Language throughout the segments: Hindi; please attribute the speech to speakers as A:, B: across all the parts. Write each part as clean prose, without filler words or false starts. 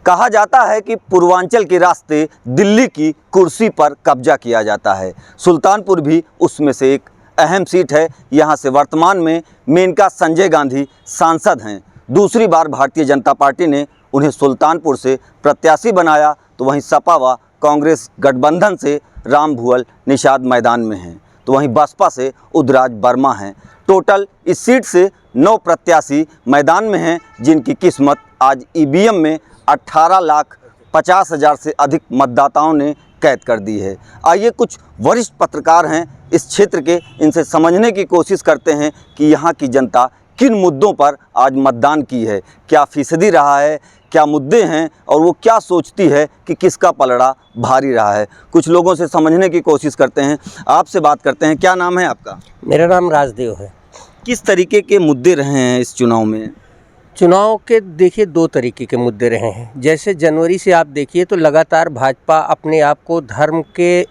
A: कहा जाता है कि पूर्वांचल के रास्ते दिल्ली की कुर्सी पर कब्जा किया जाता है। सुल्तानपुर भी उसमें से एक अहम सीट है। यहाँ से वर्तमान में मेनका संजय गांधी सांसद हैं। दूसरी बार भारतीय जनता पार्टी ने उन्हें सुल्तानपुर से प्रत्याशी बनाया, तो वहीं सपा व कांग्रेस गठबंधन से राम भुवल निषाद मैदान में हैं, तो वहीं बसपा से उदराज वर्मा हैं। टोटल इस सीट से 9 प्रत्याशी मैदान में हैं, जिनकी किस्मत आज ईवीएम में 18,50,000 से अधिक मतदाताओं ने कैद कर दी है। आइए कुछ वरिष्ठ पत्रकार हैं इस क्षेत्र के, इनसे समझने की कोशिश करते हैं कि यहाँ की जनता किन मुद्दों पर आज मतदान की है, क्या फीसदी रहा है, क्या मुद्दे हैं और वो क्या सोचती है कि किसका पलड़ा भारी रहा है। कुछ लोगों से समझने की कोशिश करते हैं। आपसे बात करते हैं। क्या नाम है आपका?
B: मेरा नाम राजदेव है।
A: किस तरीके के मुद्दे रहे हैं इस चुनाव में?
B: चुनाव के देखिए 2 तरीके के मुद्दे रहे हैं। जैसे जनवरी से आप देखिए तो लगातार भाजपा अपने आप को धर्म के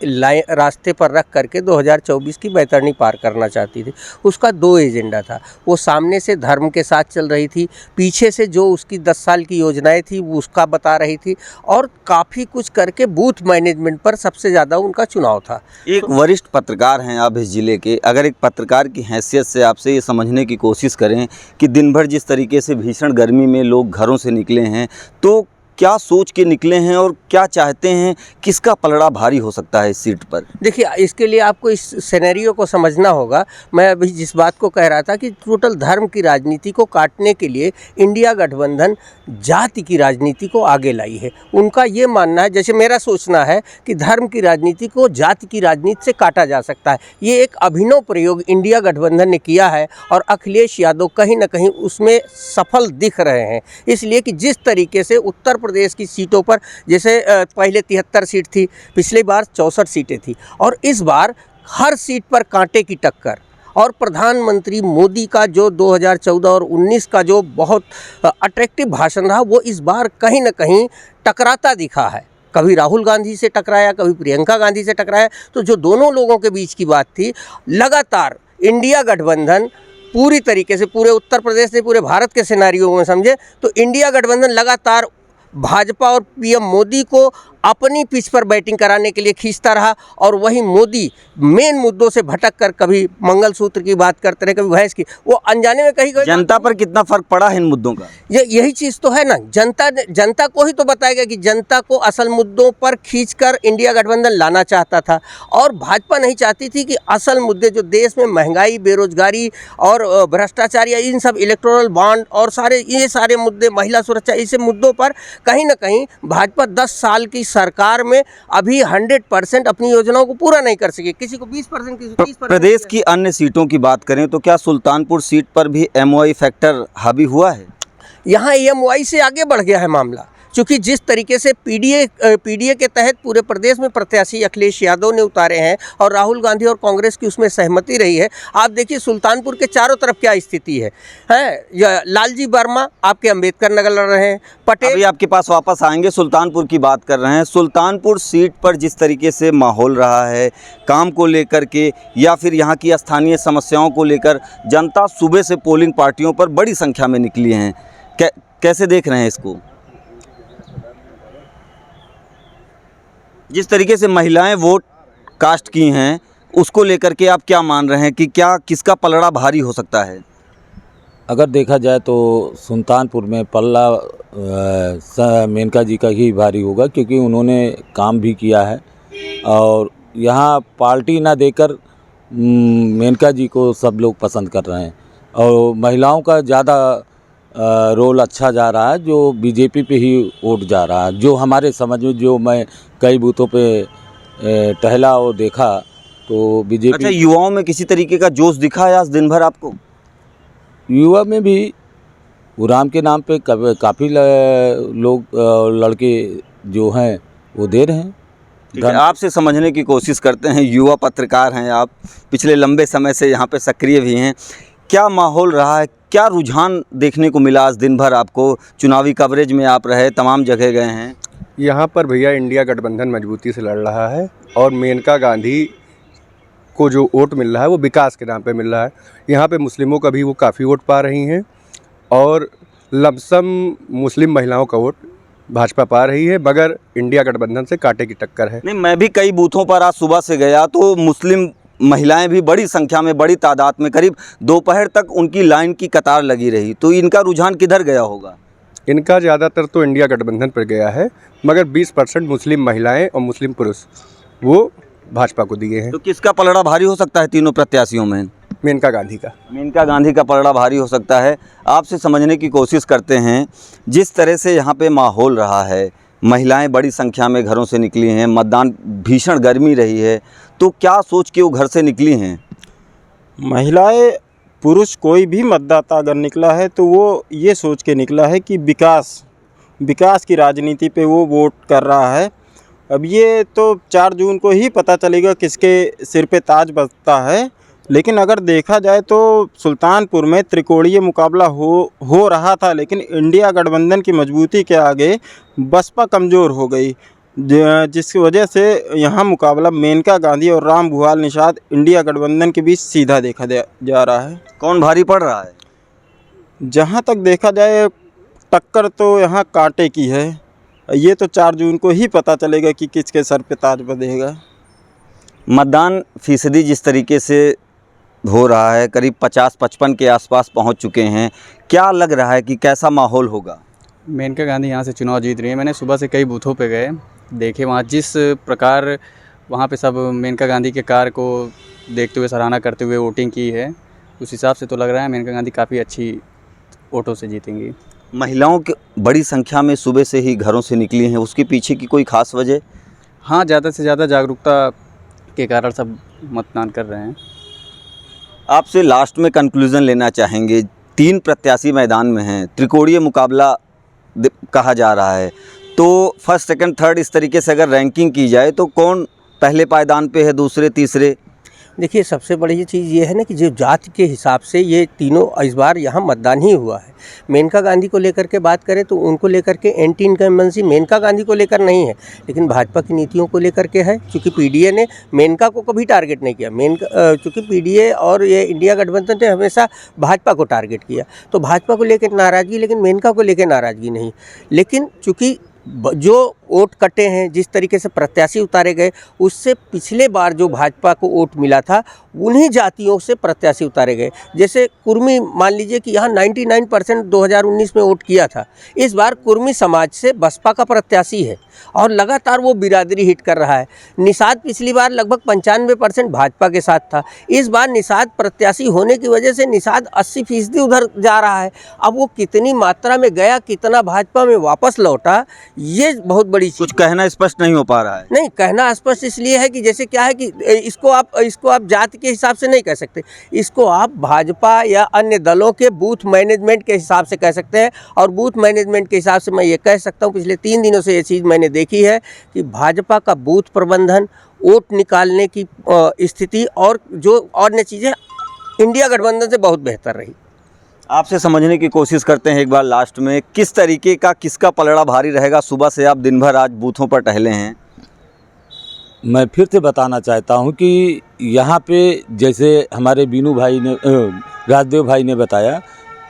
B: रास्ते पर रख करके 2024 की बैतरणी पार करना चाहती थी। उसका 2 एजेंडा था। वो सामने से धर्म के साथ चल रही थी, पीछे से जो उसकी 10 साल की योजनाएं थी वो उसका बता रही थी, और काफ़ी कुछ करके बूथ मैनेजमेंट पर सबसे ज़्यादा उनका चुनाव था।
A: एक वरिष्ठ पत्रकार हैं आप इस ज़िले के, अगर एक पत्रकार की हैसियत से आपसे ये समझने की कोशिश करें कि दिन भर जिस तरीके से भीषण गर्मी में लोग घरों से निकले हैं, तो क्या सोच के निकले हैं और क्या चाहते हैं, किसका पलड़ा भारी हो सकता है इस सीट पर?
B: देखिए, इसके लिए आपको इस सिनेरियो को समझना होगा। मैं अभी जिस बात को कह रहा था कि टोटल धर्म की राजनीति को काटने के लिए इंडिया गठबंधन जाति की राजनीति को आगे लाई है। उनका ये मानना है, जैसे मेरा सोचना है कि धर्म की राजनीति को जाति की राजनीति से काटा जा सकता है। ये एक अभिनव प्रयोग इंडिया गठबंधन ने किया है और अखिलेश यादव कहीं ना कहीं उसमें सफल दिख रहे हैं। इसलिए कि जिस तरीके से उत्तर प्रदेश की सीटों पर, जैसे पहले 73 सीट थी, पिछली बार 64 सीटें थी, और इस बार हर सीट पर कांटे की टक्कर, और प्रधानमंत्री मोदी का जो 2014 और 19 का जो बहुत अट्रैक्टिव भाषण रहा, वो इस बार कहीं ना कहीं टकराता दिखा है। कभी राहुल गांधी से टकराया, कभी प्रियंका गांधी से टकराया। तो जो दोनों लोगों के बीच की बात थी, लगातार इंडिया गठबंधन पूरी तरीके से, पूरे उत्तर प्रदेश से पूरे भारत के सिनेरियो में समझे तो इंडिया गठबंधन लगातार भाजपा और पीएम मोदी को अपनी पिच पर बैटिंग कराने के लिए खींचता रहा, और वही मोदी मेन मुद्दों से भटक कर कभी मंगलसूत्र की बात करते रहे, कभी भैंस की। वो अनजाने में कहीं
A: जनता पर कितना फर्क पड़ा है इन मुद्दों का?
B: यही चीज़ तो है ना। जनता को ही तो बताएगा कि जनता को असल मुद्दों पर खींचकर इंडिया गठबंधन लाना चाहता था, और भाजपा नहीं चाहती थी कि असल मुद्दे जो देश में महंगाई, बेरोजगारी और भ्रष्टाचार, या इन सब इलेक्टोरल बॉन्ड और ये सारे मुद्दे, महिला सुरक्षा, ऐसे मुद्दों पर कहीं ना कहीं भाजपा 10 साल की सरकार में अभी 100% अपनी योजनाओं को पूरा नहीं कर सके। किसी को 20%, किसी को 30%।
A: प्रदेश की अन्य सीटों की बात करें तो क्या सुल्तानपुर सीट पर भी एमओआई फैक्टर हावी हुआ है?
B: यहाँ एमओआई से आगे बढ़ गया है मामला, क्योंकि जिस तरीके से पीडीए के तहत पूरे प्रदेश में प्रत्याशी अखिलेश यादव ने उतारे हैं और राहुल गांधी और कांग्रेस की उसमें सहमति रही है। आप देखिए सुल्तानपुर के चारों तरफ क्या स्थिति है। लालजी वर्मा आपके अंबेडकर नगर लड़ रहे हैं, पटेल।
A: अभी आपके पास वापस आएंगे, सुल्तानपुर की बात कर रहे हैं। सुल्तानपुर सीट पर जिस तरीके से माहौल रहा है काम को लेकर के, या फिर यहाँ की स्थानीय समस्याओं को लेकर, जनता सुबह से पोलिंग पार्टियों पर बड़ी संख्या में निकली हैं, कैसे देख रहे हैं इसको? जिस तरीके से महिलाएं वोट कास्ट की हैं, उसको लेकर के आप क्या मान रहे हैं कि क्या किसका पलड़ा भारी हो सकता है?
C: अगर देखा जाए तो सुल्तानपुर में पल्ला मेनका जी का ही भारी होगा, क्योंकि उन्होंने काम भी किया है, और यहाँ पार्टी ना देकर मेनका जी को सब लोग पसंद कर रहे हैं, और महिलाओं का ज़्यादा रोल अच्छा जा रहा है, जो बीजेपी पे ही वोट जा रहा है। जो हमारे समझ में, जो मैं कई बूथों पे टहला और देखा, तो बीजेपी।
A: अच्छा, युवाओं में किसी तरीके का जोश दिखा है आज दिन भर आपको?
C: युवा में भी उराम के नाम पे काफ़ी लोग, लड़के जो हैं वो दे रहे हैं।
A: आपसे समझने की कोशिश करते हैं, युवा पत्रकार हैं आप, पिछले लंबे समय से यहाँ पे सक्रिय भी हैं। क्या माहौल रहा है, क्या रुझान देखने को मिला आज दिन भर आपको? चुनावी कवरेज में आप रहे, तमाम जगह गए हैं।
D: यहाँ पर भैया इंडिया गठबंधन मजबूती से लड़ रहा है, और मेनका गांधी को जो वोट मिल रहा है वो विकास के नाम पे मिल रहा है। यहाँ पे मुस्लिमों का भी वो काफ़ी वोट पा रही हैं, और लमसम मुस्लिम महिलाओं का वोट भाजपा पा रही है, मगर इंडिया गठबंधन से कांटे की टक्कर है।
A: नहीं, मैं भी कई बूथों पर आज सुबह से गया तो मुस्लिम महिलाएं भी बड़ी संख्या में, बड़ी तादाद में, करीब दोपहर तक उनकी लाइन की कतार लगी रही। तो इनका रुझान किधर गया होगा?
D: इनका ज़्यादातर तो इंडिया गठबंधन पर गया है, मगर 20% मुस्लिम महिलाएं और मुस्लिम पुरुष वो भाजपा को दिए हैं।
A: तो किसका पलड़ा भारी हो सकता है तीनों प्रत्याशियों में?
D: मेनका गांधी का।
A: मेनका गांधी का पलड़ा भारी हो सकता है। आपसे समझने की कोशिश करते हैं, जिस तरह से यहाँ पे माहौल रहा है, महिलाएं बड़ी संख्या में घरों से निकली हैं, मतदान भीषण गर्मी रही है, तो क्या सोच के वो घर से निकली हैं?
E: महिलाएं पुरुष कोई भी मतदाता अगर निकला है तो वो ये सोच के निकला है कि विकास की राजनीति पे वो वोट कर रहा है। अब ये तो 4 जून को ही पता चलेगा किसके सिर पे ताज बजता है, लेकिन अगर देखा जाए तो सुल्तानपुर में त्रिकोणीय मुकाबला हो रहा था, लेकिन इंडिया गठबंधन की मजबूती के आगे बसपा कमज़ोर हो गई, जिसकी वजह से यहाँ मुकाबला मेनका गांधी और राम भुआल निषाद इंडिया गठबंधन के बीच सीधा देखा जा रहा है।
A: कौन भारी पड़ रहा है?
E: जहाँ तक देखा जाए टक्कर तो यहाँ कांटे की है। ये तो 4 जून को ही पता चलेगा कि किसके सर पे ताज बंधेगा।
A: मतदान फीसदी जिस तरीके से हो रहा है, करीब 50-55 के आसपास पहुंच चुके हैं, क्या लग रहा है कि कैसा माहौल होगा?
F: मेनका गांधी यहाँ से चुनाव जीत रही है। मैंने सुबह से कई बूथों पे गए, देखे वहाँ जिस प्रकार वहाँ पे सब मेनका गांधी के कार्य को देखते हुए, सराहना करते हुए वोटिंग की है, उस हिसाब से तो लग रहा है मेनका गांधी काफ़ी अच्छी वोटों से जीतेंगी।
A: महिलाओं की बड़ी संख्या में सुबह से ही घरों से निकली हैं, उसके पीछे की कोई ख़ास वजह?
F: हाँ, ज़्यादा से ज़्यादा जागरूकता के कारण सब मतदान कर रहे हैं।
A: आपसे लास्ट में कंक्लूज़न लेना चाहेंगे। 3 प्रत्याशी मैदान में हैं, त्रिकोणीय मुकाबला कहा जा रहा है, तो फर्स्ट, सेकंड, थर्ड इस तरीके से अगर रैंकिंग की जाए तो कौन पहले पायदान पे है, दूसरे, तीसरे?
B: देखिए, सबसे बड़ी चीज़ ये है ना कि जो जाति के हिसाब से ये तीनों इस बार यहाँ मतदान ही हुआ है। मेनका गांधी को लेकर के बात करें तो उनको लेकर के एंटी इनकम्बेंसी मेनका गांधी को लेकर नहीं है, लेकिन भाजपा की नीतियों को लेकर के है। क्योंकि पीडीए ने मेनका को कभी टारगेट नहीं किया, क्योंकि पीडीए और ये इंडिया गठबंधन ने हमेशा भाजपा को टारगेट किया, तो भाजपा को लेकर नाराज़गी, लेकिन मेनका को लेकर नाराज़गी नहीं। लेकिन चूँकि जो वोट कटे हैं, जिस तरीके से प्रत्याशी उतारे गए, उससे पिछले बार जो भाजपा को वोट मिला था उन्हीं जातियों से प्रत्याशी उतारे गए। जैसे कुर्मी, मान लीजिए कि यहाँ 99% 2019 में वोट किया था, इस बार कुर्मी समाज से बसपा का प्रत्याशी है और लगातार वो बिरादरी हिट कर रहा है। निषाद पिछली बार लगभग 95% भाजपा के साथ था, इस बार निषाद प्रत्याशी होने की वजह से निषाद 80% उधर जा रहा है। अब वो कितनी मात्रा में गया, कितना भाजपा में वापस लौटा, ये बहुत बड़ी
A: कुछ कहना स्पष्ट नहीं हो पा रहा है।
B: नहीं, कहना स्पष्ट इसलिए है कि जैसे क्या है कि इसको आप जाति के हिसाब से नहीं कह सकते, इसको आप भाजपा या अन्य दलों के बूथ मैनेजमेंट के हिसाब से कह सकते हैं। और बूथ मैनेजमेंट के हिसाब से मैं ये कह सकता हूँ, पिछले 3 दिनों से ये चीज़ मैंने देखी है कि भाजपा का बूथ प्रबंधन, वोट निकालने की स्थिति और जो अन्य चीज़ें इंडिया गठबंधन से बहुत बेहतर रही।
A: आपसे समझने की कोशिश करते हैं एक बार लास्ट में, किस तरीके का, किसका पलड़ा भारी रहेगा? सुबह से आप दिन भर आज बूथों पर टहले हैं।
C: मैं फिर से बताना चाहता हूं कि यहाँ पे जैसे हमारे बीनू भाई ने, राजदेव भाई ने बताया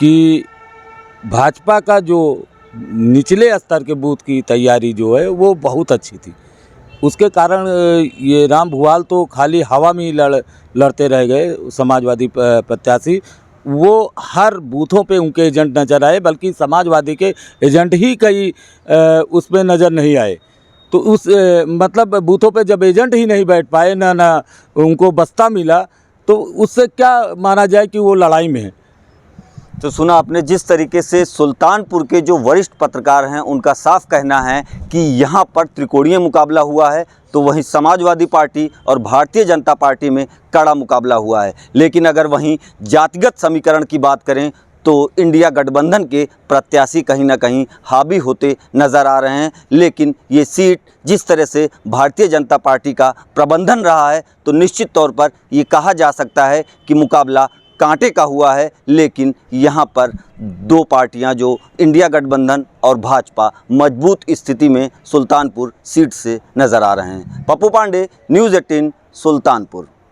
C: कि भाजपा का जो निचले स्तर के बूथ की तैयारी जो है वो बहुत अच्छी थी। उसके कारण ये राम भुआल तो खाली हवा में ही लड़ते रह गए। समाजवादी प्रत्याशी वो हर बूथों पे उनके एजेंट नज़र आए, बल्कि समाजवादी के एजेंट ही कई उस पर नज़र नहीं आए। तो उस मतलब बूथों पे जब एजेंट ही नहीं बैठ पाए, ना उनको बस्ता मिला, तो उससे क्या माना जाए कि वो लड़ाई में है।
A: तो सुना आपने जिस तरीके से सुल्तानपुर के जो वरिष्ठ पत्रकार हैं उनका साफ कहना है कि यहाँ पर त्रिकोणीय मुकाबला हुआ है, तो वहीं समाजवादी पार्टी और भारतीय जनता पार्टी में कड़ा मुकाबला हुआ है। लेकिन अगर वहीं जातिगत समीकरण की बात करें तो इंडिया गठबंधन के प्रत्याशी कहीं ना कहीं हावी होते नज़र आ रहे हैं। लेकिन ये सीट जिस तरह से भारतीय जनता पार्टी का प्रबंधन रहा है, तो निश्चित तौर पर ये कहा जा सकता है कि मुकाबला कांटे का हुआ है। लेकिन यहाँ पर 2 पार्टियाँ जो इंडिया गठबंधन और भाजपा मजबूत स्थिति में सुल्तानपुर सीट से नज़र आ रहे हैं। पप्पू पांडे, न्यूज़ 18, सुल्तानपुर।